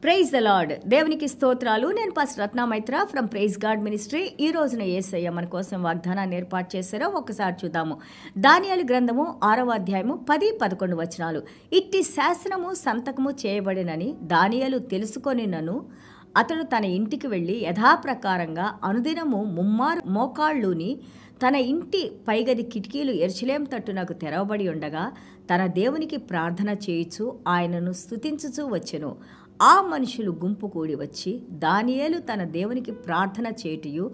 Praise the lord. దేవునికి స్తోత్రాలు. నేను pastor Ratna Maitra from praise God ministry. ఈ రోజున యేసయ్య మన కోసం వాగ్దానాన్ని ఏర్పాటు చేశారో ఒకసారి చూద్దాము. దానియేలు గ్రంథము 6వ అధ్యాయము 10-11 వచనాలు. ఇట్టి శాసనము సంతకము చేయబడినని దానియేలు తెలుసుకొనినను అతడు తన ఇంటికి వెళ్ళి యథాప్రకారంగా అనుదినము ముమ్మారు మోకాళ్ళుని తన ఇంటి పైగది కిటికీలు యెరూషలేము తట్టునకు తెరవబడి ఉండగా తన దేవునికి ప్రార్థన చేయుచు ఆయనను స్తుతించుచూ వచ్చెను. ఆ మనుషులు గుంపు కూడి వచ్చి దానియేలు తన దేవునికి ప్రార్థన చేయుటయు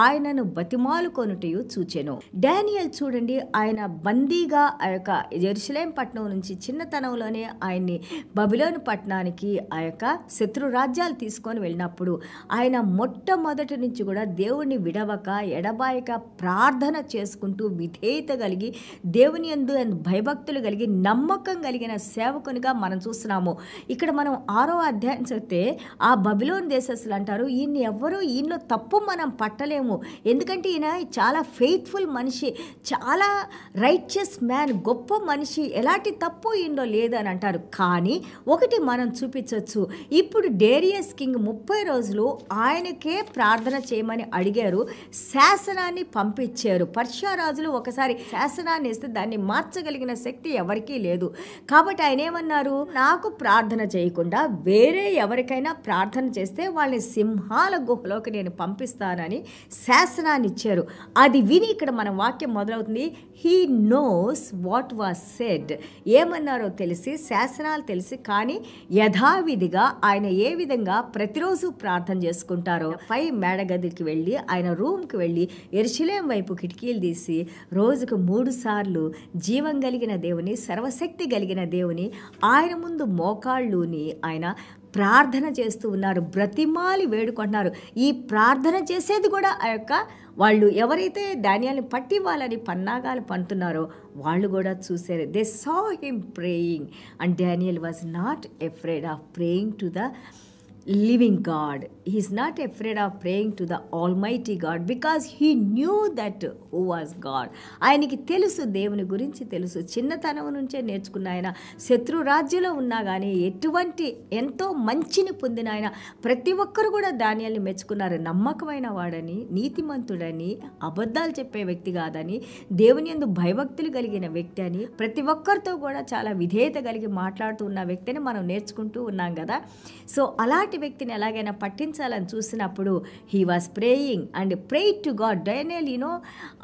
ఆయనను బతిమాలు కొనుటయు చూచెను. డానియేల్ చూడండి, ఆయన బందీగా ఆ యొక్క యెరూషలేము పట్టణం నుంచి చిన్నతనంలోనే ఆయన్ని బబిలోను పట్టణానికి ఆ యొక్క శత్రు రాజ్యాలు తీసుకొని వెళ్ళినప్పుడు ఆయన మొట్టమొదటి నుంచి కూడా దేవుణ్ణి విడవక ఎడబాయక ప్రార్థన చేసుకుంటూ విధేయత కలిగి దేవుని యందు భయభక్తులు కలిగి నమ్మకం కలిగిన సేవకునిగా మనం చూస్తున్నాము. ఇక్కడ మనం 6వ అధ్యాయం చదివితే ఆ బబిలోన్ దేశస్తులు అంటారు, ఈయనలో తప్పు మనం పట్టలేము, ఎందుకంటే ఈయన చాలా ఫెయిత్ఫుల్ మనిషి, చాలా రైచియస్ మ్యాన్, గొప్ప మనిషి, ఎలాంటి తప్పు ఈయనలో లేదు అని అంటారు. కానీ ఒకటి మనం చూపించవచ్చు, ఇప్పుడు డేరియస్ కింగ్ 30 రోజులు ఆయనకే ప్రార్థన చేయమని అడిగారు, శాసనాన్ని పంపించారు. పర్షియా రాజులు ఒకసారి శాసనాన్ని ఇస్తే దాన్ని మార్చగలిగిన శక్తి ఎవరికీ లేదు. కాబట్టి ఆయన ఏమన్నారు, నాకు ప్రార్థన చేయకుండా వేరే ఎవరికైనా ప్రార్థన చేస్తే వాళ్ళని సింహాల గుహలోకి నేను పంపిస్తానని శాసనాన్ని ఇచ్చారు. అది విని ఇక్కడ మన వాక్యం మొదలవుతుంది. He knows what was said. ఏమన్నారో తెలిసి, శాసనాలు తెలిసి, కానీ యథావిధిగా ఆయన ఏ విధంగా ప్రతిరోజు ప్రార్థన చేసుకుంటారో పై మేడగదికి వెళ్ళి ఆయన రూమ్కి వెళ్ళి యెరూషలేము వైపు కిటికీలు తీసి రోజుకు 3 సార్లు జీవం కలిగిన దేవుని, సర్వశక్తి కలిగిన దేవుని ఆయన ముందు మోకాళ్ళుని ఆయన ప్రార్థన చేస్తూ ఉన్నారు, బ్రతిమాలి వేడుకుంటున్నారు. ఈ ప్రార్థన చేసేది కూడా ఆ యొక్క వాళ్ళు ఎవరైతే దానియాల్ని పట్టివ్వాలని పన్నాగాలు పంటున్నారో వాళ్ళు కూడా చూశారు. They saw him praying and Daniel was not afraid of praying to the living God. He is not afraid of praying to the Almighty God because he knew that who was God. ఆయనకి తెలుసు, దేవుని గురించి తెలుసు. చిన్నతనం నుంచే నేర్చుకున్న ఆయన శత్రు రాజ్యంలో ఉన్నా కానీ ఎటువంటి ఎంతో మంచిని పొందిన ఆయన ప్రతి ఒక్కరు కూడా దానియాల్ని మెచ్చుకున్నారు. నమ్మకమైన వాడని, నీతిమంతుడని, అబద్ధాలు చెప్పే వ్యక్తి కాదని, దేవుని యందు భయభక్తులు కలిగిన వ్యక్తి అని, ప్రతి ఒక్కరితో కూడా చాలా విధేయత కలిగి మాట్లాడుతూ ఉన్న వ్యక్తిని మనం నేర్చుకుంటూ ఉన్నాం కదా. సో అలాంటి వ్యక్తిని ఎలాగైనా పట్టించాలని చూసినప్పుడు he was praying and prayed to God. Daniel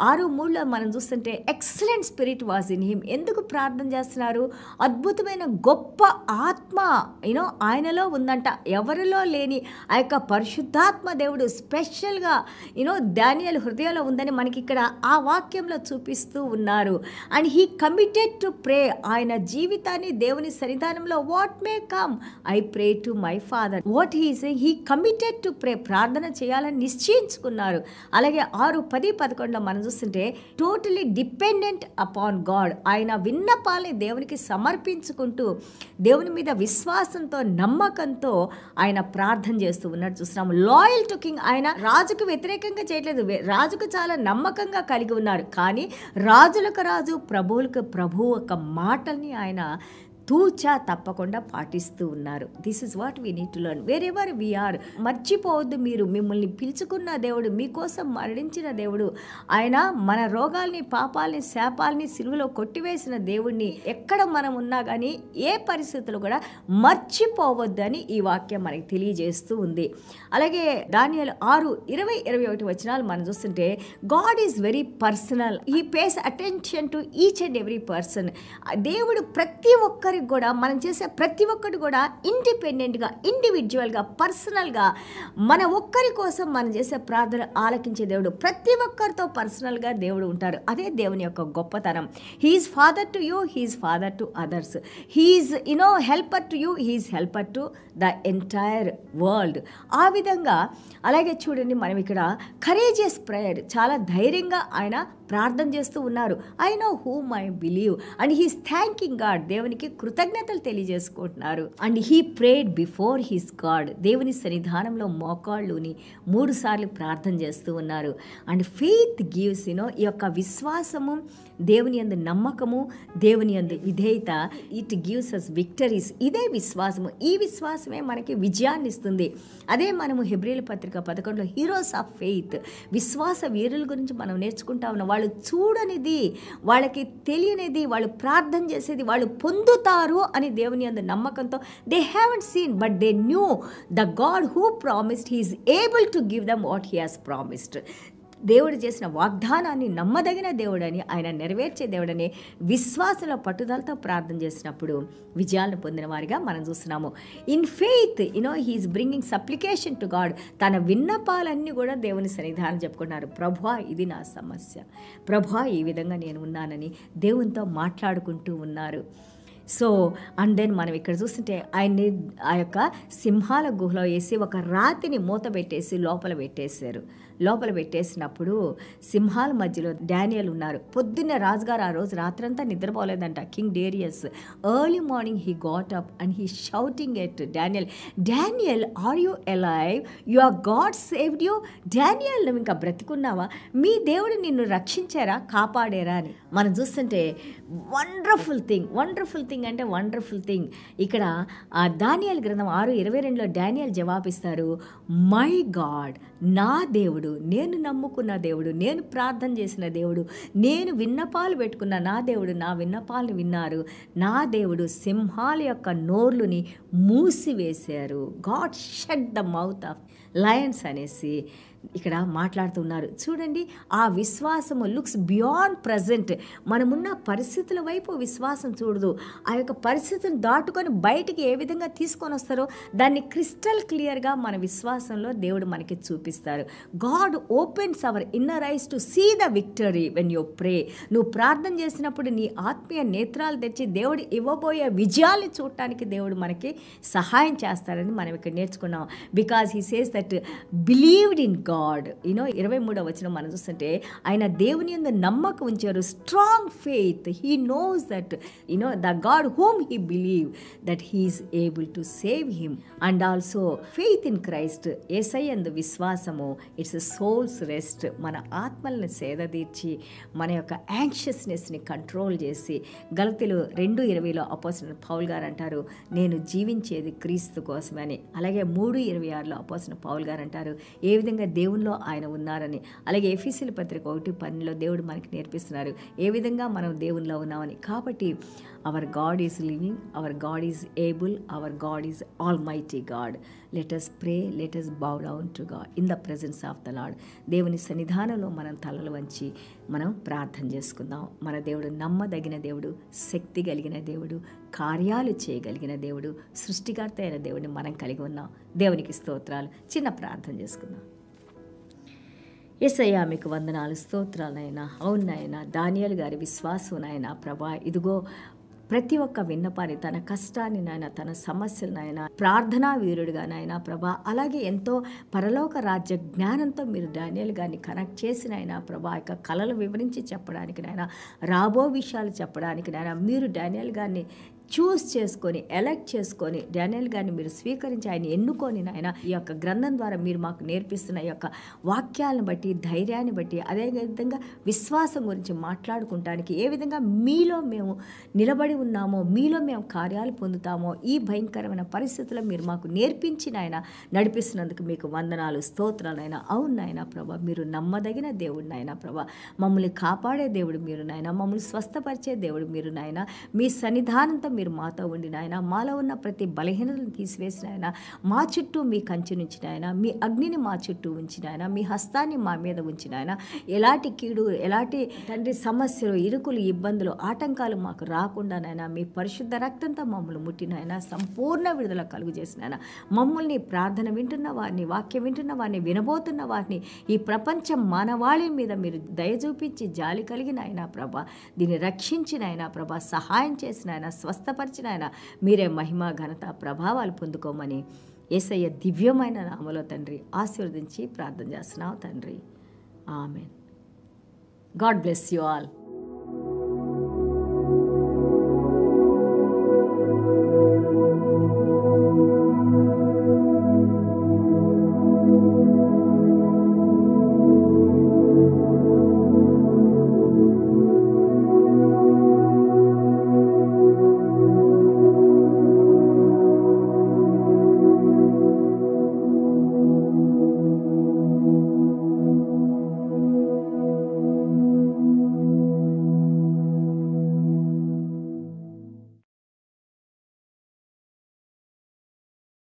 6:3 మనం చూస్తుంటే excellent spirit was in him. ఎందుకు ప్రార్థన చేస్తున్నారు? అద్భుతమైన గొప్ప ఆత్మ ఆయనలో ఉందంట, ఎవరిలో లేని ఆ యొక్క పరిశుద్ధాత్మ దేవుడు స్పెషల్గా దానియేలు హృదయంలో ఉందని మనకి ఇక్కడ ఆ వాక్యంలో చూపిస్తూ ఉన్నారు. And he committed to pray. ఆయన జీవితాన్ని దేవుని సన్నిధానంలో what may come I pray to my father. What he saying, he committed to pray. ప్రార్థన చేయాలని నిశ్చయించుకున్నారు. అలాగే 6:10-11 మనం చూస్తుంటే టోటలీ డిపెండెంట్ అపాన్ గాడ్. ఆయన విన్నపాలని దేవునికి సమర్పించుకుంటూ దేవుని మీద విశ్వాసంతో, నమ్మకంతో ఆయన ప్రార్థన చేస్తూ ఉన్నట్టు చూస్తున్నాము. Loyal to king. ఆయన రాజుకు వ్యతిరేకంగా చేయట్లేదు, రాజుకు చాలా నమ్మకంగా కలిగి ఉన్నారు. కానీ రాజులకు రాజు, ప్రభువులకు ప్రభు ఒక మాటల్ని ఆయన తూచా తప్పకుండా పాటిస్తూ ఉన్నారు. This is what we need to learn wherever we are. మర్చిపోవద్దు, మీరు మిమ్మల్ని పిలుచుకున్న దేవుడు, మీకోసం మరణించిన దేవుడు, ఆయన మన రోగాల్ని, పాపాలని, శాపాలని సిలువలో కొట్టివేసిన దేవుడిని ఎక్కడ మనం ఉన్నా కానీ ఏ పరిస్థితులు కూడా మర్చిపోవద్దు అని ఈ వాక్యం మనకి తెలియజేస్తూ ఉంది. అలాగే దానియేలు 6:20-21 వచనాలు మనం చూస్తుంటే God is very personal. He face attention to each and every person. దేవుడు ప్రతి ఒక్కరి కూడా, మనం చేసే ప్రతి ఒక్కటి కూడా ఇండిపెండెంట్గా, ఇండివిజువల్గా, పర్సనల్గా మన ఒక్కరి కోసం మనం చేసే ప్రార్థన ఆలకించే దేవుడు. ప్రతి ఒక్కరితో పర్సనల్గా దేవుడు ఉంటారు. అదే దేవుని యొక్క గొప్పతనం. He is father to you, he is father to others, he is helper to you, he is helper to the entire world. ఆ విధంగా అలాగే చూడండి, మనం ఇక్కడ కరేజియస్ ప్రేయర్, చాలా ధైర్యంగా ఆయన ప్రార్థన చేస్తూ ఉన్నారు. I know whom I believe and he's thanking God. దేవునికి కృతజ్ఞతలు తెలియజేసుకుంటున్నారు. And he prayed before his God. దేవుని సన్నిధానంలో మోకాళ్ళుని 3 సార్లు ప్రార్థన చేస్తూ ఉన్నారు. అండ్ ఫెయిత్ గివ్స్ ఈ యొక్క విశ్వాసము, దేవుని యందు నమ్మకము, దేవుని యందు విధేయత, ఇట్ గివ్స్ అస్ విక్టరీస్. ఇదే విశ్వాసము. ఈ విశ్వాసమే మనకి విజయాన్ని ఇస్తుంది. అదే మనము హెబ్రీయుల పత్రిక 11లో హీరోస్ ఆఫ్ ఫెయిత్, విశ్వాస వీరుల గురించి మనం నేర్చుకుంటా ఉన్నాం. వాళ్ళు చూడనిది, వాళ్ళకి తెలియనిది, వాళ్ళు ప్రార్థన చేసేది వాళ్ళు పొందుతారు అని దేవుని యందు నమ్మకంతో, they haven't seen but they knew the God who promised he is able to give them what he has promised. దేవుడు చేసిన వాగ్దానాన్ని నమ్మదగిన దేవుడని, ఆయన నెరవేర్చే దేవుడని విశ్వాసంలో పట్టుదలతో ప్రార్థన చేసినప్పుడు విజయాలను పొందిన వారిగా మనం చూస్తున్నాము. In faith he is bringing supplication to God. తన విన్నపాలన్నీ కూడా దేవుని సన్నిధానం చెప్పుకున్నారు. ప్రభువా, ఇది నా సమస్య, ప్రభువా, ఈ విధంగా నేను ఉన్నానని దేవునితో మాట్లాడుకుంటూ ఉన్నారు. సో అండ్ దెన్ మనం ఇక్కడ చూస్తుంటే ఆయన్ని ఆ యొక్క సింహాల గుహలో వేసి ఒక రాతిని మూత పెట్టేసి లోపల పెట్టేసినప్పుడు సింహాల మధ్యలో డానియల్ ఉన్నారు. పొద్దున్నే రాజుగారు ఆ రోజు రాత్రంతా నిద్రపోలేదంట. King Darius early morning he got up and he shouting at Daniel are you alive, your God saved you. Daniel, నువ్వు ఇంకా బ్రతికున్నావా? మీ దేవుడు నిన్ను రక్షించారా, కాపాడారా అని మనం చూస్తుంటే వండర్ఫుల్ థింగ్ అంటే వండర్ఫుల్ థింగ్. ఇక్కడ ఆ దానియేలు గ్రంథం 6:22లో డానియేల్ జవాబిస్తారు, మై గాడ్, నా దేవుడు, నేను నమ్ముకున్న దేవుడు, నేను ప్రార్థన చేసిన దేవుడు, నేను విన్నపాలు పెట్టుకున్న నా దేవుడు నా విన్నపాలను విన్నారు. నా దేవుడు సింహాల యొక్క నోర్లుని మూసివేశారు. God shut the mouth of Lions అనేసి ఇక్కడ మాట్లాడుతున్నారు. చూడండి, ఆ విశ్వాసము లుక్స్ బియాండ్ ప్రజెంట్. మనమున్న పరిస్థితుల వైపు విశ్వాసం చూడదు. ఆ యొక్క పరిస్థితిని దాటుకొని బయటికి ఏ విధంగా తీసుకొని వస్తారో దాన్ని క్రిస్టల్ క్లియర్గా మన విశ్వాసంలో దేవుడు మనకి చూపిస్తారు. God opens our inner eyes to see the victory when you pray. నువ్వు ప్రార్థన చేసినప్పుడు నీ ఆత్మీయ నేత్రాలు తెచ్చి దేవుడు ఇవ్వబోయే విజయాన్ని చూడటానికి దేవుడు మనకి సహాయం చేస్తారని మనం ఇక్కడ నేర్చుకున్నాం. Because he says that believed in God. 23వ వచనం మనం చూస్తుంటే ఆయన దేవుని యందు నమ్మకం ఉంచారు. Strong faith. He knows that the God whom he believe that he is able to save him. And also faith in Christ. Yesayya యందు విశ్వాసము ఇట్స్ సోల్స్ రెస్ట్. మన ఆత్మల్ని సేదతీర్చి మన యొక్క యాంగ్షియస్నెస్ని కంట్రోల్ చేసి, గలతీలు 2:20లో అపోస్తలుడైన పౌలు గారు అంటారు, నేను జీవించేది క్రీస్తు కోసమని. అలాగే 3:26లో అపోస్తలుడైన పౌలు గారు అంటారు, ఏ విధంగా దేవునిలో ఆయన ఉన్నారని. అలాగే ఎఫెసీయుల పత్రిక 1:12లో దేవుడు మనకి నేర్పిస్తున్నారు ఏ విధంగా మనం దేవునిలో ఉన్నామని. కాబట్టి hour God is living, hour God is able, hour God is all mighty God. Let us pray, let us bow down to God in the presence of the Lord. దేవుని సన్నిధానంలో మనం తలలు వంచి మనం ప్రార్థన చేసుకుందాం. మన దేవుడు నమ్మదగిన దేవుడు, శక్తి కలిగిన దేవుడు, కార్యాలు చేయగలిగిన దేవుడు, సృష్టికర్త అయిన దేవుడిని మనం కలిగి ఉన్నాం. దేవునికి స్తోత్రాలు. చిన్న ప్రార్థన చేసుకుందాం. యేసయ్యా, మీకు వందనాలు, స్తోత్రాలైనా. అవునైనా దానియేలు గారి విశ్వాసం నాయన ప్రభా, ఇదిగో ప్రతి ఒక్క విన్నపాన్ని, తన కష్టాన్ని నాయన, తన సమస్యలు నాయన, ప్రార్థనా వీరుడుగా నాయన ప్రభా, అలాగే ఎంతో పరలోక రాజ్య జ్ఞానంతో మీరు డానియేలు గారిని కనెక్ట్ చేసిన ఆయన ప్రభా, యొక్క కళలు వివరించి చెప్పడానికి నాయన, రాబో విషయాలు చెప్పడానికి నాయన, మీరు డానియేలు గారిని చూస్ చేసుకొని, ఎలెక్ట్ చేసుకొని, డానియేల్ గారిని మీరు స్వీకరించి ఆయన ఎన్నుకొని నాయన, ఈ యొక్క గ్రంథం ద్వారా మీరు మాకు నేర్పిస్తున్న ఈ యొక్క వాక్యాలను బట్టి, ధైర్యాన్ని బట్టి, అదేవిధంగా విశ్వాసం గురించి మాట్లాడుకుంటానికి ఏ విధంగా మీలో మేము నిలబడి ఉన్నామో, మీలో మేము కార్యాలు పొందుతామో, ఈ భయంకరమైన పరిస్థితుల్లో మీరు మాకు నేర్పించి నాయన నడిపిస్తున్నందుకు మీకు వందనాలు, స్తోత్రాలైనా. అవును నాయన ప్రభా, మీరు నమ్మదగిన దేవుడు నాయన ప్రభా, మమ్మల్ని కాపాడే దేవుడు మీరు నాయన, మమ్మల్ని స్వస్థపరిచే దేవుడు మీరు నాయన. మీ సన్నిధానంతో మీరు మాతో ఉండి నాయన, మాలో ఉన్న ప్రతి బలహీనతలను తీసివేసిన ఆయన, మా చుట్టూ మీ కంచె ఉంచిన ఆయన, మీ అగ్నిని మా చుట్టూ ఉంచిన ఆయన, మీ హస్తాన్ని మా మీద ఉంచిన ఆయన, ఎలాంటి కీడు, ఎలాంటి తండ్రి సమస్యలు, ఇరుకులు, ఇబ్బందులు, ఆటంకాలు మాకు రాకుండా నాయన, మీ పరిశుద్ధ రక్తంతో మమ్మల్ని ముట్టిన ఆయన, సంపూర్ణ విడుదల కలుగు చేసిన ఆయన, మమ్మల్ని ప్రార్థన వింటున్న వారిని, వాక్యం వింటున్న వారిని, వినబోతున్న వారిని, ఈ ప్రపంచం మానవాళి మీద మీరు దయ చూపించి జాలి కలిగిన ఆయన ప్రభా, దీన్ని రక్షించిన ఆయన ప్రభా, సహాయం చేసిన ఆయన, స్వస్థపరిచిన ఆయన, మీరే మహిమ, ఘనత, ప్రభావాలు పొందుకోమని యేసయ్య దివ్యమైన నామములో తండ్రి ఆశీర్వదించి ప్రార్థన చేస్తున్నావు తండ్రి. Amen. God bless you all.